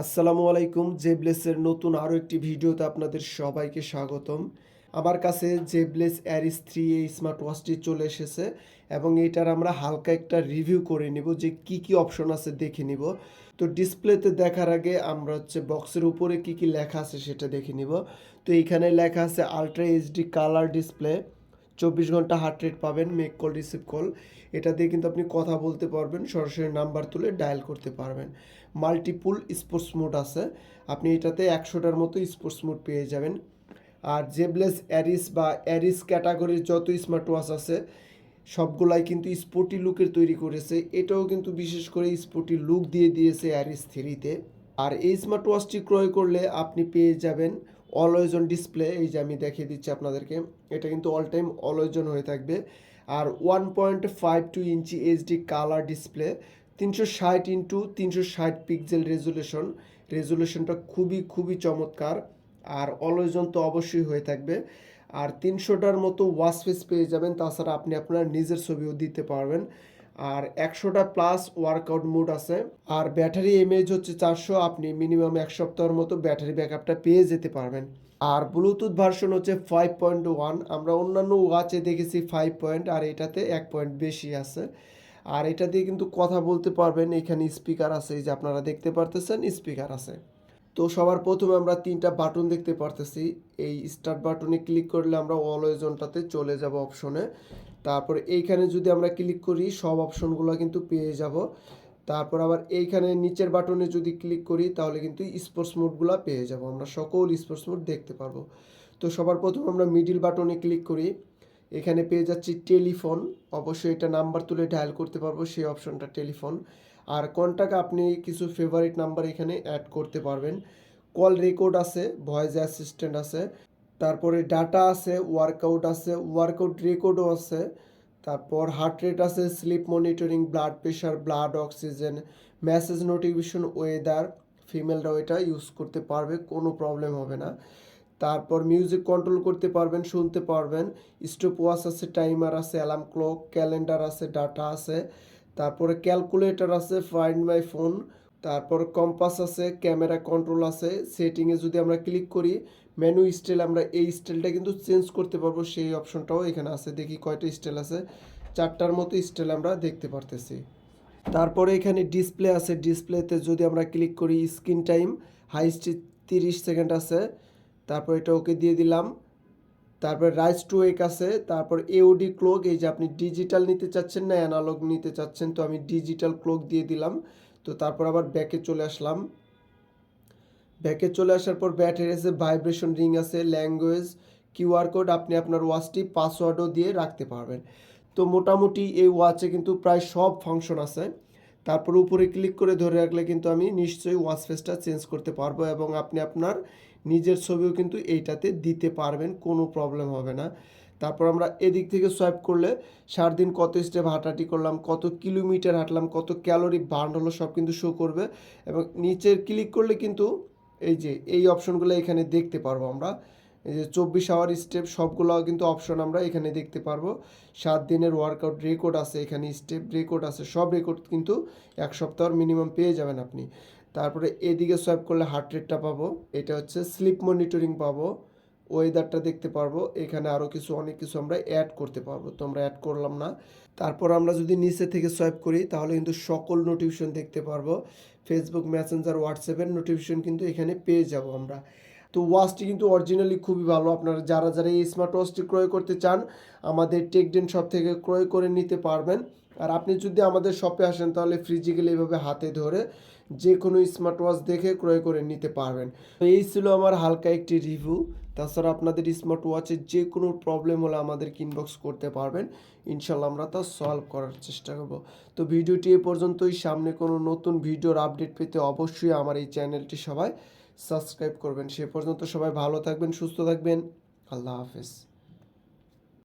আসসালামু আলাইকুম। জেবলেসের নতুন আরও একটি ভিডিওতে আপনাদের সবাইকে স্বাগতম। আমার কাছে জেবলেস অ্যারিস 3 এই স্মার্ট ওয়াচটি চলে এসেছে এবং এটার আমরা হালকা একটা রিভিউ করে নিব যে কি কি অপশন আছে দেখে নিব। তো ডিসপ্লেতে দেখার আগে আমরা বক্সের উপরে কি কি লেখা আছে সেটা দেখে নিব। তো এইখানে লেখা আছে আলট্রা এইচডি কালার ডিসপ্লে, 24 ঘন্টা হার্ট রেট পাবেন, মেক কল রিসিভ কল। এটা দিয়ে কিন্তু আপনি কথা বলতে পারবেন, সরাসরি নাম্বার তুলে ডায়াল করতে পারবেন। মাল্টিপুল স্পোর্টস মোড আছে, আপনি এটাতে 100টার মতো স্পোর্টস মোড পেয়ে যাবেন। আর জেবলেস অ্যারিস বা অ্যারিস ক্যাটাগরির যত স্মার্ট ওয়াচ আছে সবগুলাই কিন্তু স্পোর্টি লুকের তৈরি করেছে। এটাও কিন্তু বিশেষ করে স্পোর্টি লুক দিয়ে দিয়েছে অ্যারিস 3-তে। আর এই স্মার্ট ওয়াচটি ক্রয় করলে আপনি পেয়ে যাবেন অলওয়েজ অন ডিসপ্লে। এই যে আমি দেখিয়ে দিচ্ছি আপনাদেরকে, এটা কিন্তু অল টাইম অলওয়েজ অন হয়ে থাকবে। আর 1.52 inch HD colour display, 360x360 pixel রেজুলেশনটা খুবই চমৎকার। আর অলওয়েজ অন তো অবশ্যই হয়ে থাকবে। আর 300টার মতো ওয়াচ ফেস পেয়ে যাবেন, তাছাড়া আপনি আপনার নিজের ছবিও দিতে পারবেন। আর 100টা প্লাস ওয়ার্কআউট মোড আছে। আর ব্যাটারি এমএএইচ হচ্ছে 400, আপনি মিনিমাম 1 সপ্তাহের মতো ব্যাটারি ব্যাকআপটা পেয়ে যেতে পারবেন। আর ব্লুটুথ ভার্সন হচ্ছে 5.1, আমরা অন্যান্য ওয়াচে দেখেছি 5 পয়েন্ট, আর এটাতে 1 পয়েন্ট বেশি আছে। আর এটা দিয়ে কিন্তু কথা বলতে পারবেন। এখানে স্পিকার আছে, এই যে আপনারা দেখতে পারতেছেন স্পিকার আছে। তো সবার প্রথমে আমরা 3টা বাটন দেখতে পারতেছি। এই স্টার্ট বাটনে ক্লিক করলে আমরা অলওয়েজ অনটাতে চলে যাব অপশনে। তারপর এইখানে যদি আমরা ক্লিক করি সব অপশনগুলো কিন্তু পেয়ে যাব। তারপর আবার এইখানে নিচের বাটনে যদি ক্লিক করি তাহলে কিন্তু স্পোর্টস মোডগুলো পেয়ে যাব, আমরা সকল স্পোর্টস মোড দেখতে পারবো। তো সবার প্রথমে আমরা মিডিল বাটনে ক্লিক করি, এখানে পেয়ে যাচ্ছি টেলিফোন। অবশ্যই এটা নাম্বার তুলে ডায়াল করতে পারবো, সেই অপশনটা টেলিফোন। আর কন্টাক্ট আপনি কিছু ফেভারিট নাম্বার এখানে অ্যাড করতে পারবেন। কল রেকর্ড আছে, ভয়েস অ্যাসিস্ট্যান্ট আছে, তারপরে ডাটা আছে, ওয়ার্কআউট রেকর্ডও আছে, তারপর হার্ট রেট আছে, sleep monitoring, blood pressure, blood oxygen, message notification, weather. ফিমেলরাও এটা ইউজ করতে পারবে, কোনো প্রবলেম হবে না। তারপর মিউজিক কন্ট্রোল করতে পারবেন, শুনতে পারবেন। স্টপ ওয়াচ আছে, টাইমার আছে, অ্যালার্ম ক্লক, ক্যালেন্ডার আছে, ডাটা আছে, তারপরে ক্যালকুলেটর আছে, ফাইন্ড মাই ফোন, তারপর কম্পাস আছে, ক্যামেরা কন্ট্রোল আছে। সেটিংয়ে যদি আমরা ক্লিক করি মেনু স্টাইল, আমরা এই স্টাইলটা কিন্তু চেঞ্জ করতে পারবো, সেই অপশনটাও এখানে আছে। দেখি কয়টা স্টাইল আছে, 4টার মতো স্টাইল আমরা দেখতে পারতেছি। তারপরে এখানে ডিসপ্লে আছে, ডিসপ্লেতে যদি আমরা ক্লিক করি স্ক্রিন টাইম হাইস্ট 30 সেকেন্ড আছে, তারপর এটা ওকে দিয়ে দিলাম। তারপর রাইস টু ওয়েক আছে, তারপর এওডি ক্লক, এই যে আপনি ডিজিটাল নিতে চাচ্ছেন না অ্যানালগ নিতে চাচ্ছেন, তো আমি ডিজিটাল ক্লক দিয়ে দিলাম। তো তারপর আবার ব্যাকে চলে আসলাম। ব্যাকে চলে আসার পর ব্যাটারি আছে, ভাইব্রেশন রিং আছে, ল্যাঙ্গুয়েজ, কিউআর কোড, আপনি আপনার ওয়াচটি পাসওয়ার্ডও দিয়ে রাখতে পারবেন। তো মোটামুটি এই ওয়াচে কিন্তু প্রায় সব ফাংশন আছে। তারপর উপরে ক্লিক করে ধরে রাখলে কিন্তু আমি নিশ্চয়ই ওয়াচ ফেসটা চেঞ্জ করতে পারবো এবং আপনি আপনার নিজের ছবিও কিন্তু এইটাতে দিতে পারবেন, কোনো প্রবলেম হবে না। তারপর আমরা এদিক থেকে সোয়াইপ করলে সারাদিন কত স্টেপ হাঁটাহাঁটি করলাম, কত কিলোমিটার হাঁটলাম, কত ক্যালোরি বার্ন হলো সব কিন্তু শো করবে। এবং নিচের ক্লিক করলে কিন্তু এই যে এই অপশনগুলো এখানে দেখতে পারবো আমরা। এই যে 24 আওয়ার স্টেপ সবগুলো কিন্তু অপশন আমরা এখানে দেখতে পারবো। 7 দিনের ওয়ার্কআউট রেকর্ড আছে, এখানে স্টেপ রেকর্ড আছে, সব রেকর্ড কিন্তু 1 সপ্তাহের মিনিমাম পেয়ে যাবেন আপনি। তারপরে এদিকে সোয়াইপ করলে হার্ট রেটটা পাবো, এটা হচ্ছে স্লিপ মনিটরিং পাবো, ওয়েদারটা দেখতে পারবো। এখানে আরও অনেক কিছু আমরা অ্যাড করতে পারবো, তো আমরা অ্যাড করলাম না। তারপর আমরা যদি নিচে থেকে সোয়াইপ করি তাহলে কিন্তু সকল নোটিফিকেশন দেখতে পারবো। ফেসবুক, মেসেঞ্জার, হোয়াটসঅ্যাপের নোটিফিকেশন কিন্তু এখানে পেয়ে যাব আমরা। তো ওয়াচটি কিন্তু অরিজিনালি খুবই ভালো। আপনারা যারা এই স্মার্ট ওয়াচটি ক্রয় করতে চান আমাদের টেকডেন শপ থেকে ক্রয় করে নিতে পারবেন। আর আপনি যদি আমাদের শপে আসেন তাহলে ফিজিক্যালি এইভাবে হাতে ধরে যে কোনো স্মার্ট ওয়াচ দেখে ক্রয় করে নিতে পারবেন। তো এই ছিল আমার হালকা একটি রিভিউ। তাছাড়া আপনাদের স্মার্ট ওয়াচের যে কোনো প্রবলেম হলে আমাদেরকে ইনবক্স করতে পারবেন, ইনশাল্লাহ আমরা তা সলভ করার চেষ্টা করব। তো ভিডিওটি এ পর্যন্তই। সামনে কোনো নতুন ভিডিওর আপডেট পেতে অবশ্যই আমার এই চ্যানেলটি সবাই সাবস্ক্রাইব করবেন। সে পর্যন্ত সবাই ভালো থাকবেন, সুস্থ থাকবেন। আল্লাহ হাফেজ।